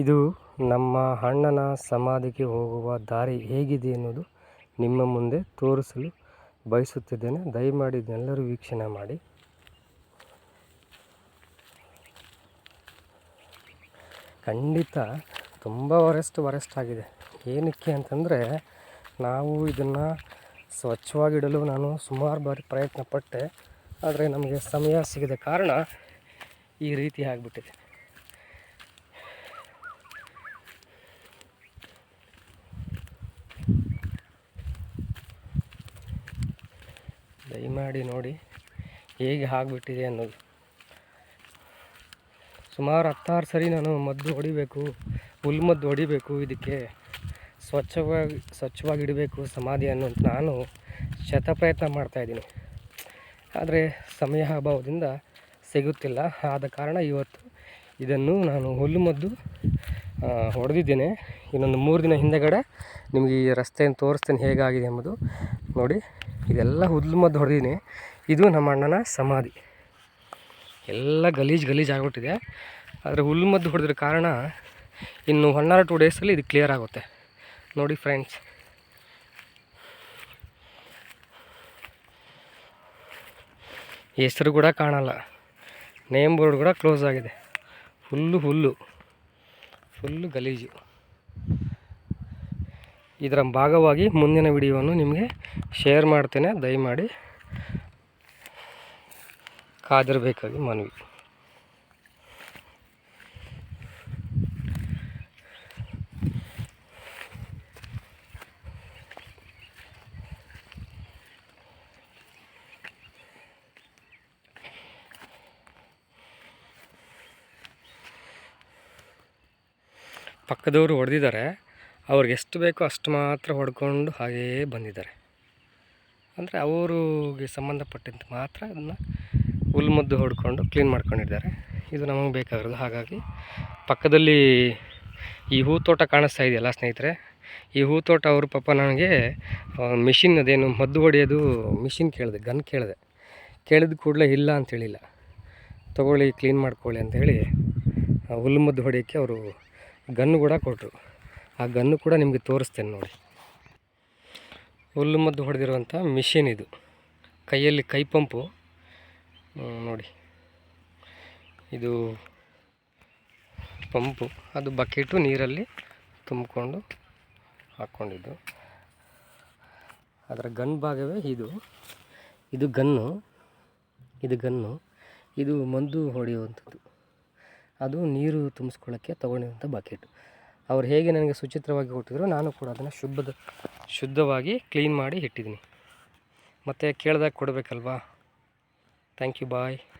ಇದು ನಮ್ಮ ಅಣ್ಣನ ಸಮಾಧಿಗೆ ಹೋಗುವ ದಾರಿ ಹೇಗಿದೆ ಎನ್ನುವುದು ನಿಮ್ಮ ಮುಂದೆ ತೋರಿಸಲು ಬಯಸುತ್ತಿದ್ದೇನೆ. ದಯಮಾಡಿ ಇದನ್ನೆಲ್ಲರೂ ವೀಕ್ಷಣೆ ಮಾಡಿ. ಖಂಡಿತ ತುಂಬ ವರೆಸ್ಟ್ ಆಗಿದೆ. ಏನಕ್ಕೆ ಅಂತಂದರೆ, ನಾವು ಇದನ್ನು ಸ್ವಚ್ಛವಾಗಿಡಲು ನಾನು ಸುಮಾರು ಬಾರಿ ಪ್ರಯತ್ನ ಪಟ್ಟೆ. ಆದರೆ ನಮಗೆ ಸಮಯ ಸಿಗದ ಕಾರಣ ಈ ರೀತಿ ಆಗಿಬಿಟ್ಟಿದೆ. ದಯಮಾಡಿ ನೋಡಿ ಹೇಗೆ ಆಗಿಬಿಟ್ಟಿದೆ ಅನ್ನೋದು. ಸುಮಾರು 10-6 ಸರಿ ನಾನು ಮದ್ದು ಹೊಡಿಬೇಕು, ಹುಲ್ಮದ್ದು ಹೊಡಿಬೇಕು, ಇದಕ್ಕೆ ಸ್ವಚ್ಛವಾಗಿ ಇಡಬೇಕು ಸಮಾಧಿ ಅನ್ನೋದು ನಾನು ಶತಪ್ರಯತ್ನ ಮಾಡ್ತಾಯಿದ್ದೀನಿ. ಆದರೆ ಸಮಯ ಅಭಾವದಿಂದ ಸಿಗುತ್ತಿಲ್ಲ. ಆದ ಕಾರಣ ಇವತ್ತು ಇದನ್ನು ನಾನು ಹುಲ್ಲುಮದ್ದು ಹೊಡೆದಿದ್ದೇನೆ. ಇನ್ನೊಂದು 3 ದಿನ ಹಿಂದೆಗಡೆ ನಿಮಗೆ ಈ ರಸ್ತೆಯನ್ನು ತೋರಿಸ್ತೇನೆ ಹೇಗಾಗಿದೆ ಎಂಬುದು ನೋಡಿ. ಇದೆಲ್ಲ ಹುಲ್ಲುಮದ್ದು ಹೊಡೆದಿದ್ದೀನಿ. ಇದು ನಮ್ಮ ಅಣ್ಣನ ಸಮಾಧಿ. ಎಲ್ಲ ಗಲೀಜು ಆಗಿಬಿಟ್ಟಿದೆ. ಆದರೆ ಹುಲ್ಲುಮದ್ದು ಹೊಡೆದ್ರ ಕಾರಣ ಇನ್ನು 1 or 2 ಡೇಸಲ್ಲಿ ಇದು ಕ್ಲಿಯರ್ ಆಗುತ್ತೆ. ನೋಡಿ ಫ್ರೆಂಡ್ಸ್, ಹೆಸರು ಕೂಡ ಕಾಣಲ್ಲ, ನೇಮ್ ಬೋರ್ಡ್ ಕೂಡ ಕ್ಲೋಸ್ ಆಗಿದೆ. ಫುಲ್ಲು ಗಲೀಜು. ಇದರ ಭಾಗವಾಗಿ ಮುಂದಿನ ವಿಡಿಯೋವನ್ನು ನಿಮಗೆ ಶೇರ್ ಮಾಡ್ತೇನೆ. ದಯಮಾಡಿ ಕಾದಿರಬೇಕಾಗಿ ಮನವಿ. ಪಕ್ಕದವರು ಹೊಡೆದಿದ್ದಾರೆ. ಅವ್ರಿಗೆ ಎಷ್ಟು ಬೇಕೋ ಅಷ್ಟು ಮಾತ್ರ ಹೊಡ್ಕೊಂಡು ಹಾಗೇ ಬಂದಿದ್ದಾರೆ. ಅಂದರೆ ಅವ್ರಿಗೆ ಸಂಬಂಧಪಟ್ಟಂತೆ ಮಾತ್ರ ಅದನ್ನು ಹುಲ್ಮದ್ದು ಹೊಡ್ಕೊಂಡು ಕ್ಲೀನ್ ಮಾಡ್ಕೊಂಡಿದ್ದಾರೆ. ಇದು ನಮಗೆ ಬೇಕಾಗಿರೋದು. ಹಾಗಾಗಿ ಪಕ್ಕದಲ್ಲಿ ಈ ಹೂ ತೋಟ ಕಾಣಿಸ್ತಾ ಇದೆಯಲ್ಲ ಸ್ನೇಹಿತರೆ, ಈ ಹೂ ತೋಟ ಅವರು ಪಾಪ ನನಗೆ ಮಿಷಿನ್ ಅದೇನು ಮದ್ದು ಹೊಡೆಯೋದು ಮಿಷಿನ್ ಕೇಳಿದೆ, ಗನ್ ಕೇಳಿದ ಕೂಡಲೇ ಇಲ್ಲ ಅಂತೇಳಿಲ್ಲ, ತೊಗೊಳ್ಳಿ ಕ್ಲೀನ್ ಮಾಡ್ಕೊಳ್ಳಿ ಅಂಥೇಳಿ ಹುಲ್ಮದ್ದು ಹೊಡೆಯೋಕ್ಕೆ ಅವರು ಗನ್ನು ಕೂಡ ಕೊಟ್ಟರು. ಆ ಗನ್ನು ಕೂಡ ನಿಮಗೆ ತೋರಿಸ್ತೇನೆ ನೋಡಿ. ಹುಲ್ಲುಮದ್ದು ಹೊಡೆದಿರುವಂಥ ಮಿಷಿನ್ ಇದು. ಕೈಯಲ್ಲಿ ಕೈ ಪಂಪು ನೋಡಿ, ಇದು ಪಂಪು, ಅದು ಬಕೆಟು ನೀರಲ್ಲಿ ತುಂಬಿಕೊಂಡು ಹಾಕ್ಕೊಂಡಿದ್ದು. ಅದರ ಗನ್ ಭಾಗವೇ ಇದು ಗನ್ನು, ಇದು ಮದ್ದು ಹೊಡೆಯುವಂಥದ್ದು. ಅದು ನೀರು ತುಂಬಿಸ್ಕೊಳ್ಳೋಕ್ಕೆ ತೊಗೊಂಡಿರುವಂಥ ಬಕೆಟು. ಅವ್ರು ಹೇಗೆ ನನಗೆ ಸುಚಿತ್ರವಾಗಿ ಕೊಟ್ಟಿದ್ರು, ನಾನು ಕೂಡ ಅದನ್ನು ಶುದ್ಧವಾಗಿ ಕ್ಲೀನ್ ಮಾಡಿ ಇಟ್ಟಿದ್ದೀನಿ. ಮತ್ತು ಕೇಳಿದಾಗ ಕೊಡಬೇಕಲ್ವಾ. Thank you, bye.